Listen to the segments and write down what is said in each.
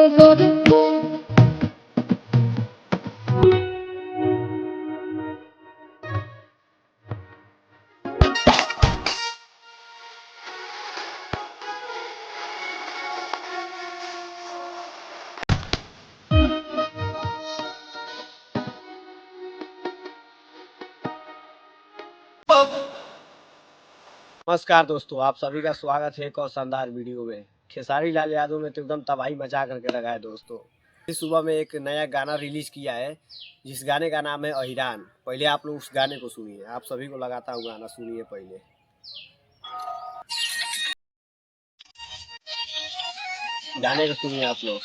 नमस्कार दोस्तों, आप सभी का स्वागत है एक और शानदार वीडियो में। खेसारी लाल यादव ने तो एकदम तबाही मचा करके रखा है दोस्तों। इस सुबह में एक नया गाना रिलीज किया है, जिस गाने का नाम है अहिरान। पहले आप लोग उस गाने को सुनिए, आप सभी को लगाता हूँ गाना, सुनिए पहले गाने को, सुनिए आप लोग।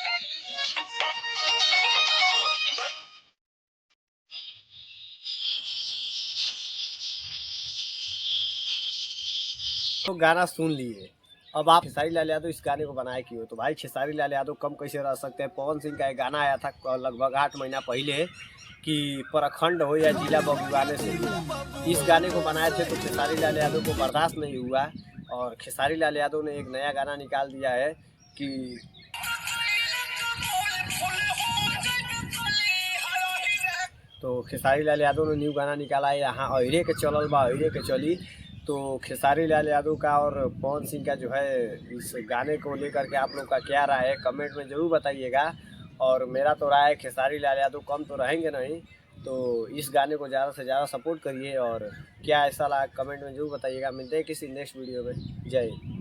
तो गाना सुन लिए। अब आप खेसारी लाल यादव इस गाने को बनाए क्यों? तो भाई खेसारी लाल यादव कम कैसे रह सकते हैं। पवन सिंह का एक गाना आया था लगभग 8 महीना पहले कि प्रखंड हो या जिला बबुआने से जुड़ा। इस गाने को बनाए थे तो खेसारी लाल यादव को बर्दाश्त नहीं हुआ और खेसारी लाल यादव ने एक नया गाना निकाल दिया है कि तो खेसारी लाल यादव ने न्यू गाना निकाला है, यहाँ अहिरे के चलल बा अहिरे के चली। तो खेसारी लाल यादव का और पवन सिंह का जो है इस गाने को लेकर के आप लोग का क्या राय है, कमेंट में ज़रूर बताइएगा। और मेरा तो राय है खेसारी लाल यादव कम तो रहेंगे नहीं, तो इस गाने को ज़्यादा से ज़्यादा सपोर्ट करिए। और क्या ऐसा लगा कमेंट में ज़रूर बताइएगा। मिलते हैं किसी नेक्स्ट वीडियो में। जय हिंद।